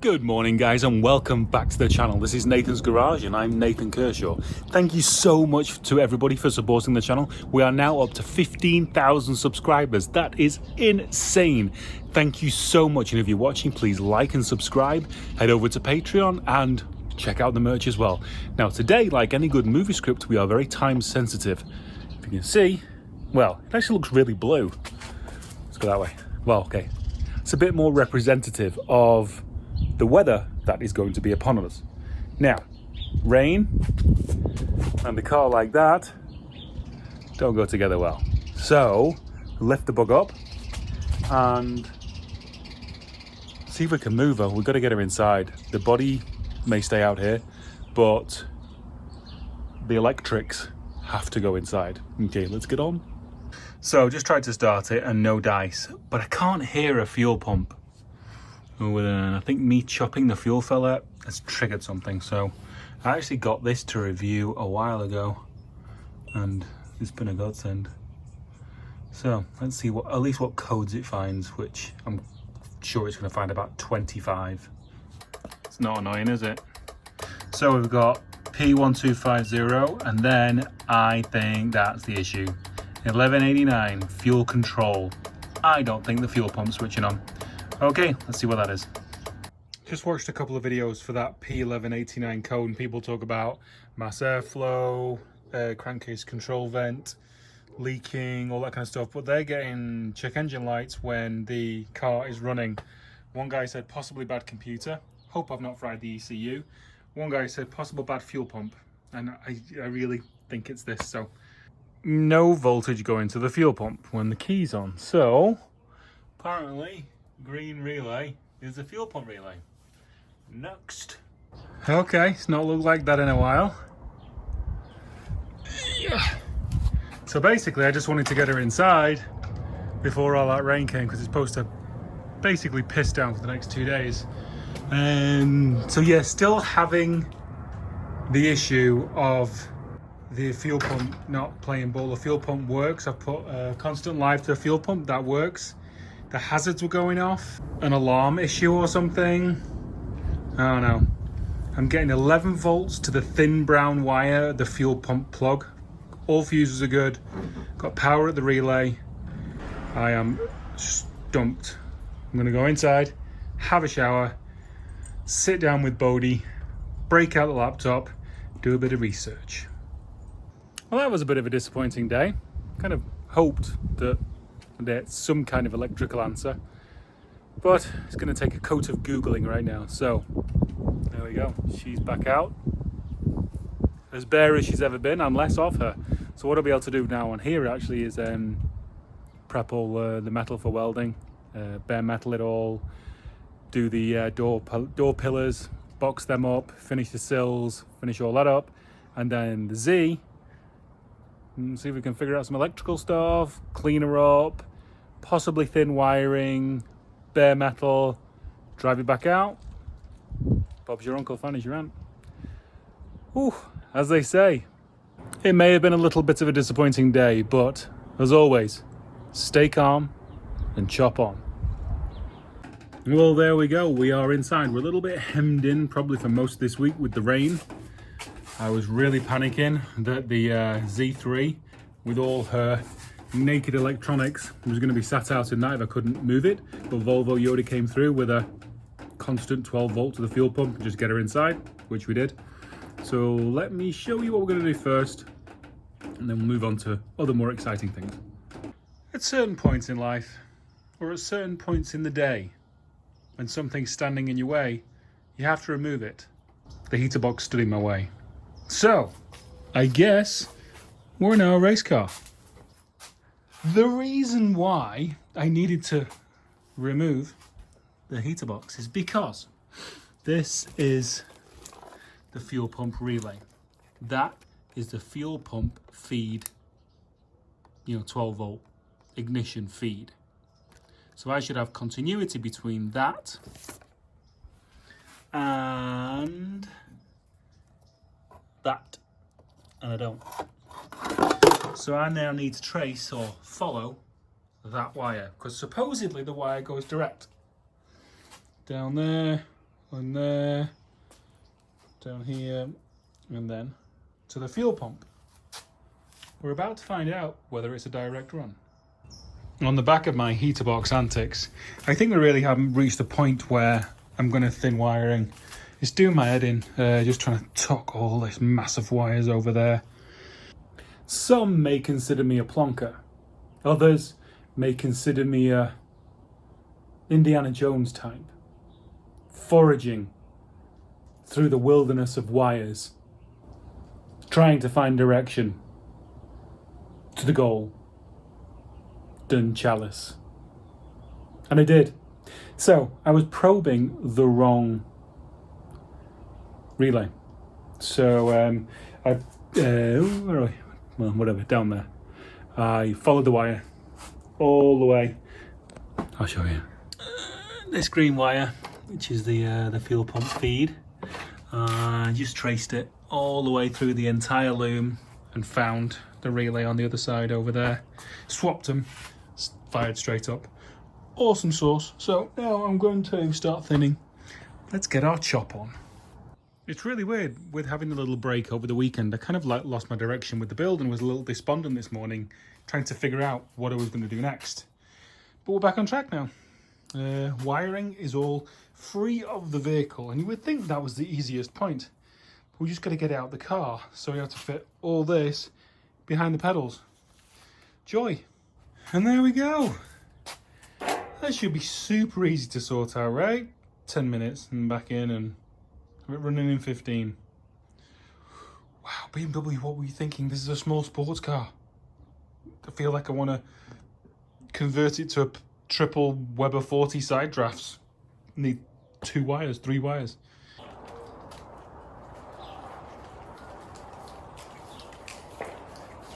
Good morning guys and welcome back to the channel. This is Nathan's Garage and I'm Nathan Kershaw. Thank you so much to everybody for supporting the channel. We are now up to 15,000 subscribers. That is insane. Thank you so much, and if you're watching, please like and subscribe. Head over to Patreon and check out the merch as well. Now today, like any good movie script, we are very time sensitive. If you can see, well, it actually looks really blue. Let's go that way. Well, okay. It's a bit more representative of the weather that is going to be upon us. Now, rain and a car like that don't go together well. So, lift the bug up and see if we can move her. We've got to get her inside. The body may stay out here, but the electrics have to go inside. Okay, let's get on. So, just tried to start it and no dice, but I can't hear a fuel pump. I think me chopping the fuel fill out has triggered something. So I actually got this to review a while ago and it's been a godsend. So let's see at least what codes it finds, which I'm sure it's going to find about 25. It's not annoying, is it? So we've got P1250, and then I think that's the issue. 1189 fuel control. I don't think the fuel pump's switching on. Okay, let's see what that is. Just watched a couple of videos for that P1189 code, and people talk about mass airflow, crankcase control vent, leaking, all that kind of stuff, but they're getting check engine lights when the car is running. One guy said possibly bad computer. Hope I've not fried the ECU. One guy said possible bad fuel pump, and I really think it's this. So no voltage going to the fuel pump when the key's on. So apparently green relay is the fuel pump relay. Next. Okay, it's not looked like that in a while. Yeah. So basically I just wanted to get her inside before all that rain came, because it's supposed to basically piss down for the next 2 days. So yeah, still having the issue of the fuel pump not playing ball. The fuel pump works. I've put constant live to the fuel pump, that works. The hazards were going off, an alarm issue or something. I don't know. I'm getting 11 volts to the thin brown wire, the fuel pump plug. All fuses are good. Got power at the relay. I am stumped. I'm gonna go inside, have a shower, sit down with Bodhi, break out the laptop, do a bit of research. Well, that was a bit of a disappointing day. Kind of hoped that there's some kind of electrical answer, but it's going to take a coat of Googling right now. So there we go, she's back out, as bare as she's ever been, and less of her. So what I'll be able to do now on here actually is prep all the metal for welding, bare metal it all, do the door pillars, box them up, finish the sills, finish all that up, and then the Z, and see if we can figure out some electrical stuff, clean her up, possibly thin wiring, bare metal, drive it back out. Bob's your uncle, Fanny's your aunt. Ooh, as they say, it may have been a little bit of a disappointing day, but as always, stay calm and chop on. Well, there we go, we are inside. We're a little bit hemmed in probably for most of this week with the rain. I was really panicking that the Z3, with all her naked electronics, was going to be sat out in that if I couldn't move it. But Volvo Yoda came through with a constant 12 volt to the fuel pump and just get her inside, which we did. So let me show you what we're going to do first, and then we'll move on to other more exciting things. At certain points in life, or at certain points in the day, when something's standing in your way, you have to remove it. The heater box stood in my way. So, I guess we're now a race car. The reason why I needed to remove the heater box is because this is the fuel pump relay. That is the fuel pump feed, 12 volt ignition feed. So I should have continuity between that and that, and I don't. So I now need to trace or follow that wire, because supposedly the wire goes direct down there, One there, down here, and then to the fuel pump. We're about to find out whether it's a direct run. On the back of my heater box antics, I think we really haven't reached the point where I'm going to thin wiring. It's doing my head in, just trying to tuck all this massive wires over there. Some may consider me a plonker. Others may consider me a Indiana Jones type, foraging through the wilderness of wires, trying to find direction to the goal. Dun Chalice. And I did. So I was probing the wrong relay. So where are we? Well, whatever, down there. I followed the wire all the way. I'll show you. This green wire, which is the fuel pump feed. I just traced it all the way through the entire loom and found the relay on the other side over there. Swapped them. Fired straight up. Awesome sauce. So now I'm going to start thinning. Let's get our chop on. It's really weird with having a little break over the weekend. I kind of lost my direction with the build and was a little despondent this morning, trying to figure out what I was going to do next. But we're back on track now. Wiring is all free of the vehicle, and you would think that was the easiest point. But we just got to get it out of the car, so we have to fit all this behind the pedals. Joy. And there we go. That should be super easy to sort out, right? 10 minutes and back in and have it running in 15. Wow, BMW, what were you thinking? This is a small sports car. I feel like I want to convert it to a triple Weber 40 side drafts. Need 2 wires, 3 wires.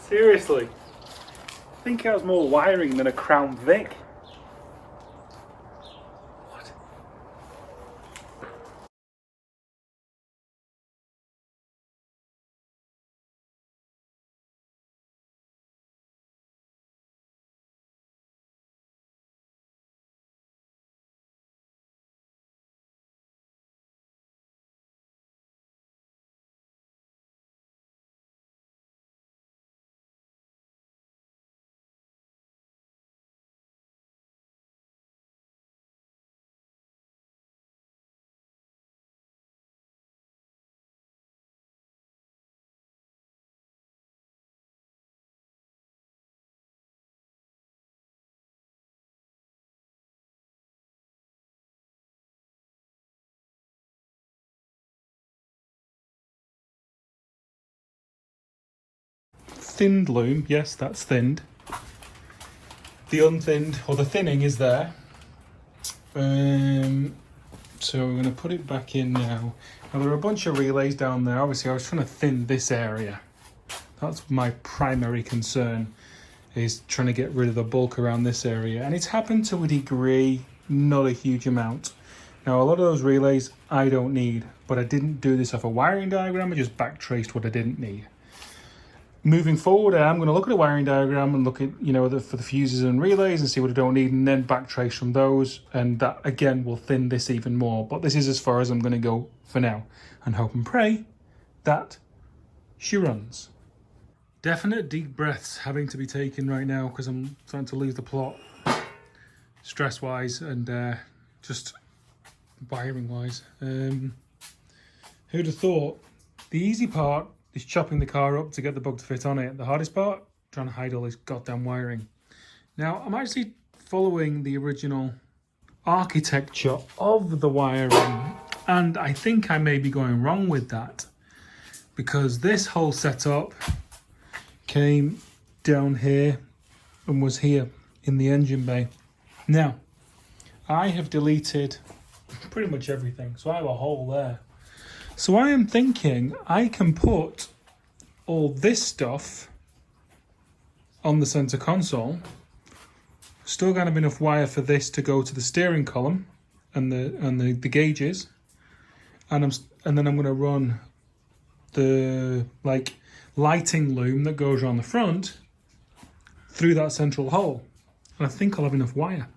Seriously. I think it has more wiring than a Crown Vic. What? Thinned loom, yes, that's thinned. The unthinned, or the thinning is there. So we're going to put it back in now. Now there are a bunch of relays down there. Obviously I was trying to thin this area. That's my primary concern, is trying to get rid of the bulk around this area. And it's happened to a degree, not a huge amount. Now a lot of those relays I don't need, but I didn't do this off a wiring diagram. I just backtraced what I didn't need. Moving forward, I'm going to look at a wiring diagram and look at, for the fuses and relays and see what I don't need, and then backtrace from those, and that again will thin this even more. But this is as far as I'm going to go for now, and hope and pray that she runs. Definite deep breaths having to be taken right now because I'm starting to lose the plot, stress-wise and just wiring-wise. Who'd have thought? The easy part is chopping the car up to get the bug to fit on it. The hardest part, trying to hide all this goddamn wiring. Now, I'm actually following the original architecture of the wiring, and I think I may be going wrong with that, because this whole setup came down here and was here in the engine bay. Now, I have deleted pretty much everything, so I have a hole there. So I am thinking I can put all this stuff on the center console. Still gonna have enough wire for this to go to the steering column and the gauges, and then I'm gonna run the lighting loom that goes around the front through that central hole. And I think I'll have enough wire.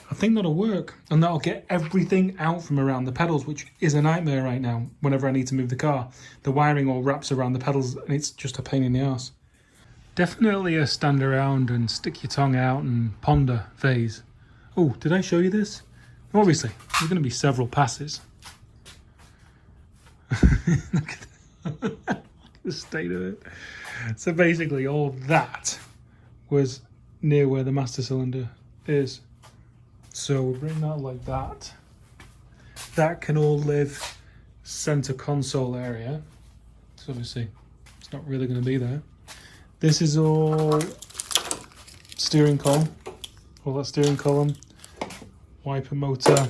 I think that'll work, and that'll get everything out from around the pedals, which is a nightmare right now. Whenever I need to move the car, the wiring all wraps around the pedals and it's just a pain in the arse. Definitely a stand around and stick your tongue out and ponder phase. Oh, did I show you this? Obviously, there's going to be several passes. Look at the state of it. So basically all that was near where the master cylinder is. So we'll bring that like that. That can all live center console area. So obviously it's not really going to be there. This is all steering column. All that steering column. Wiper motor.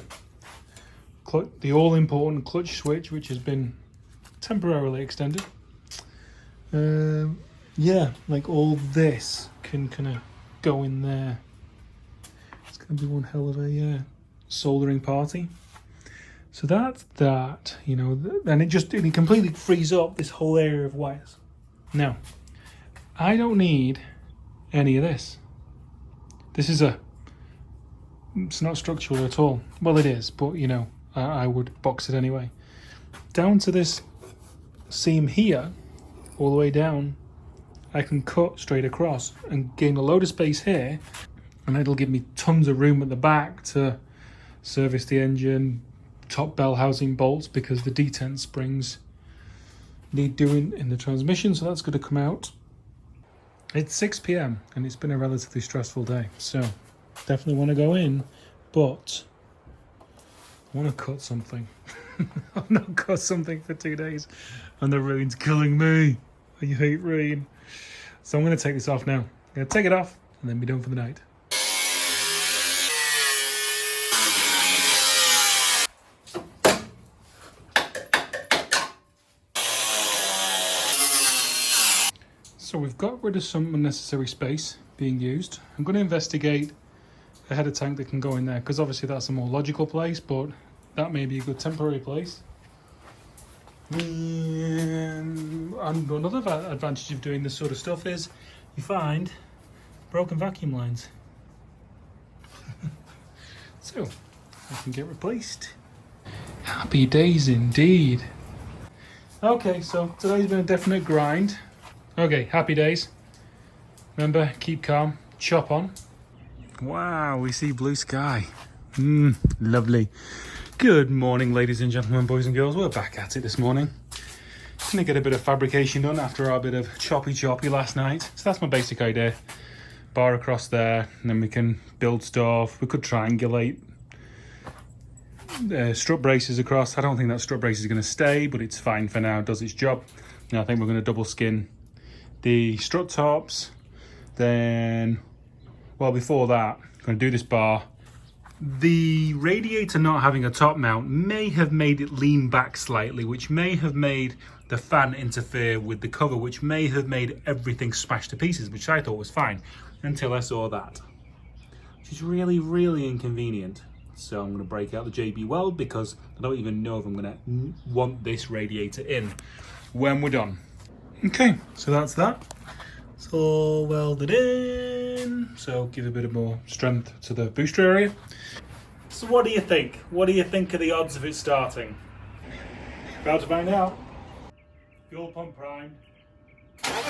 The all important clutch switch, which has been temporarily extended. Yeah, like all this can kind of go in there. It's going to be one hell of a soldering party. So that's that, you know, and it completely frees up this whole area of wires. Now, I don't need any of this. It's not structural at all. Well, it is, but you know, I would box it anyway. Down to this seam here, all the way down, I can cut straight across and gain a load of space here, and it'll give me tons of room at the back to service the engine, top bell housing bolts, because the detent springs need doing in the transmission, so that's going to come out. It's 6 p.m. and it's been a relatively stressful day, so definitely want to go in, but I want to cut something. I've not cut something for 2 days and the rain's killing me. I hate rain. So I'm going to take this off now. I'm going to take it off and then be done for the night. So we've got rid of some unnecessary space being used. I'm going to investigate a header tank that can go in there, because obviously that's a more logical place, but that may be a good temporary place. And another advantage of doing this sort of stuff is you find broken vacuum lines. So I can get replaced. Happy days indeed. Okay, so today's been a definite grind. Okay, happy days. Remember, keep calm, chop on. Wow, we see blue sky. Lovely. Good morning, ladies and gentlemen, boys and girls. We're back at it this morning. Gonna get a bit of fabrication done after our bit of choppy last night. So that's my basic idea. Bar across there, and then we can build stuff. We could triangulate strut braces across. I don't think that strut brace is going to stay, but it's fine for now. It does its job. And I think we're going to double skin the strut tops. Then, well, before that, I'm going to do this bar. The radiator not having a top mount may have made it lean back slightly, which may have made the fan interfere with the cover, which may have made everything smash to pieces, which I thought was fine until I saw that, which is really, really inconvenient. So I'm going to break out the JB weld, because I don't even know if I'm going to want this radiator in when we're done. Okay, so that's that. It's all welded in, so give a bit of more strength to the booster area. So what do you think? What do you think of the odds of it starting? About to find out. Fuel pump primed. Damn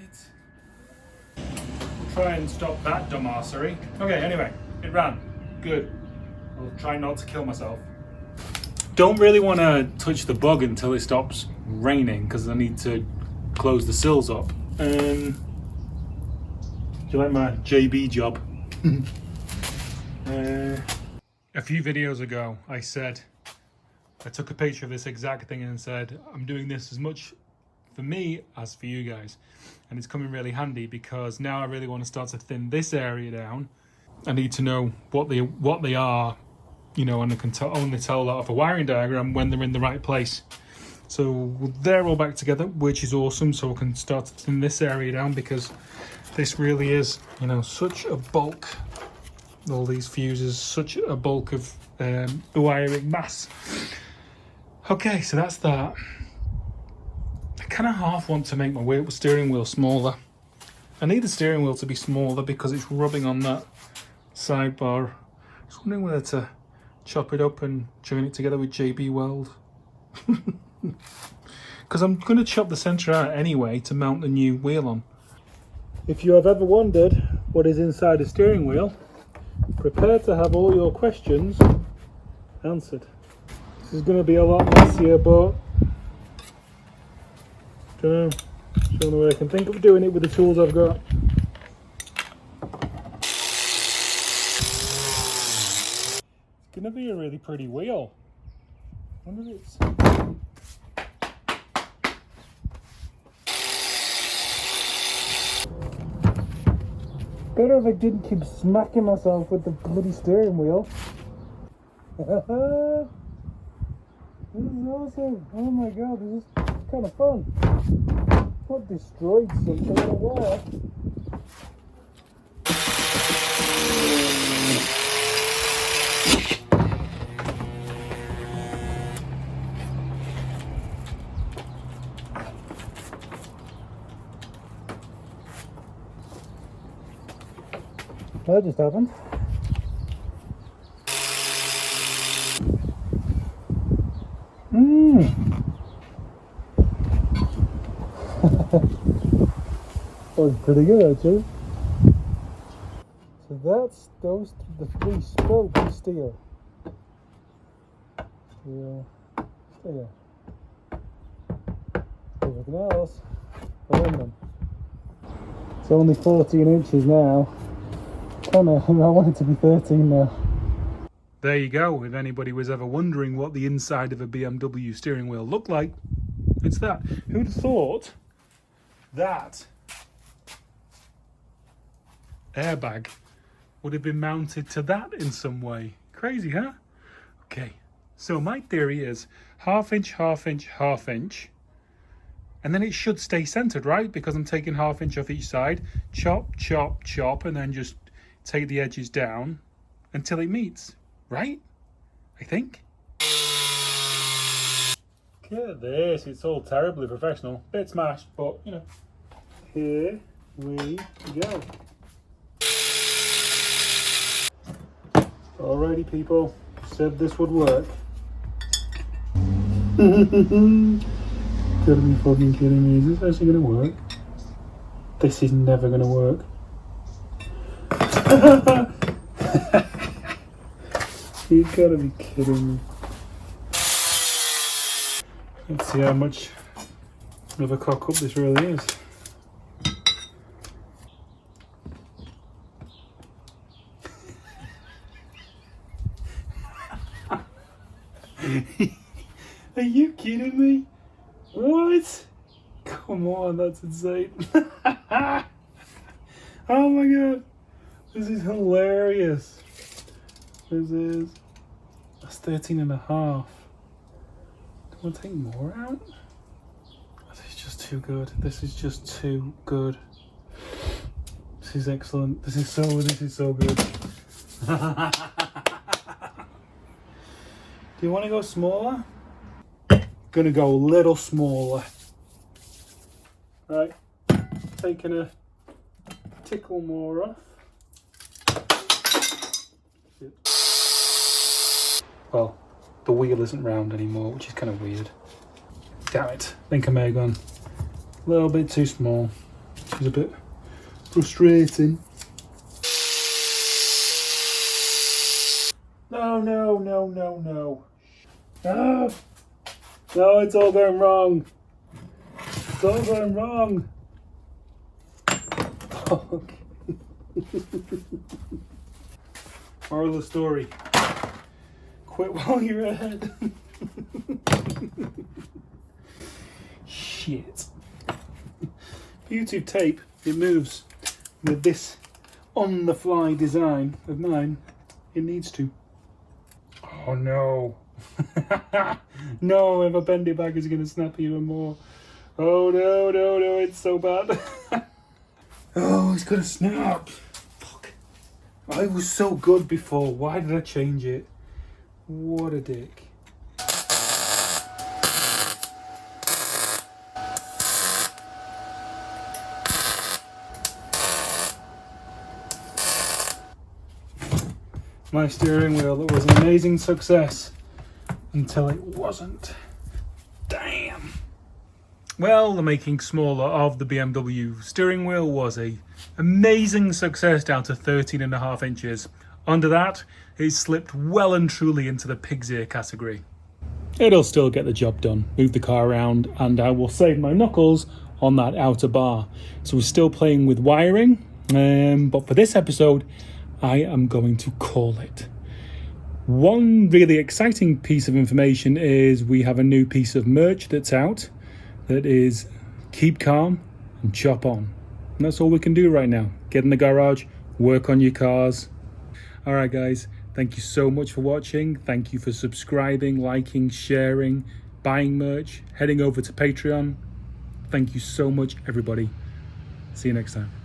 it. We'll try and stop that dumbassery. Okay, anyway, it ran. Good. I'll try not to kill myself. Don't really want to touch the bug until it stops raining, because I need to close the sills up. Do you like my JB job? A few videos ago I took a picture of this exact thing and said, I'm doing this as much for me as for you guys, and it's coming really handy, because now I really want to start to thin this area down. I need to know what they are, you know, and I can only tell that off a wiring diagram when they're in the right place. So they're all back together, which is awesome. So we can start to thin this area down, because this really is, you know, such a bulk. All these fuses, such a bulk of the wiring mass. Okay, so that's that. I kind of half want to make my steering wheel smaller. I need the steering wheel to be smaller because it's rubbing on that sidebar. Just wondering whether to chop it up and join it together with JB Weld. Because I'm going to chop the centre out anyway to mount the new wheel on. If you have ever wondered what is inside a steering wheel, prepare to have all your questions answered. This is going to be a lot messier, but don't know. It's the only way I can think of doing it with the tools I've got. It's going to be a really pretty wheel. I wonder if it's... Better if I didn't keep smacking myself with the bloody steering wheel. This is awesome. Oh my god, this is kind of fun. Not destroyed something in a while. That just happened. That was pretty good actually. So that's the 3 spokes of steel. Steel. Everything else, aluminum. It's only 14 inches now. I want it to be 13 now. There you go. If anybody was ever wondering what the inside of a BMW steering wheel looked like, it's that. Who'd have thought that airbag would have been mounted to that in some way? Crazy, huh? Okay, so my theory is half inch, half inch, half inch, and then it should stay centered, right? Because I'm taking half inch off each side, chop, chop, chop, and then just take the edges down until it meets, right? I think. Look at this, it's all terribly professional. Bit smashed, but you know. Here we go. Alrighty people, said this would work. Gotta be fucking kidding me, is this actually gonna work? This is never gonna work. You gotta be kidding me. Let's see how much of a cock up this really is. Are you kidding me? What? Come on, that's insane. Oh my god. This is hilarious. That's 13 and a half. Do I want to take more out? This is just too good. This is just too good. This is excellent. This is so good. Do you want to go smaller? Gonna go a little smaller. Right, taking a tickle more off. Well, the wheel isn't round anymore, which is kind of weird. Damn it, I think I may have gone a little bit too small, which is a bit frustrating. No. Ah! No, it's all going wrong. It's all going wrong. Okay. Moral of the story. Quit while you're ahead. Shit. YouTube tape, it moves. With this on-the-fly design of mine, it needs to. Oh no. No, if I bend it back, it's going to snap even more. Oh no, it's so bad. Oh, it's going to snap. Fuck. I was so good before. Why did I change it? What a dick. my steering wheel that was an amazing success until it wasn't. Damn. Well, the making smaller of the BMW steering wheel was a amazing success down to 13.5 inches. Under that, it slipped well and truly into the pig's ear category. It'll still get the job done, move the car around, and I will save my knuckles on that outer bar. So we're still playing with wiring, but for this episode, I am going to call it. One really exciting piece of information is we have a new piece of merch that's out that is keep calm and chop on. And that's all we can do right now. Get in the garage, work on your cars. All right, guys, thank you so much for watching. Thank you for subscribing, liking, sharing, buying merch, heading over to Patreon. Thank you so much, everybody. See you next time.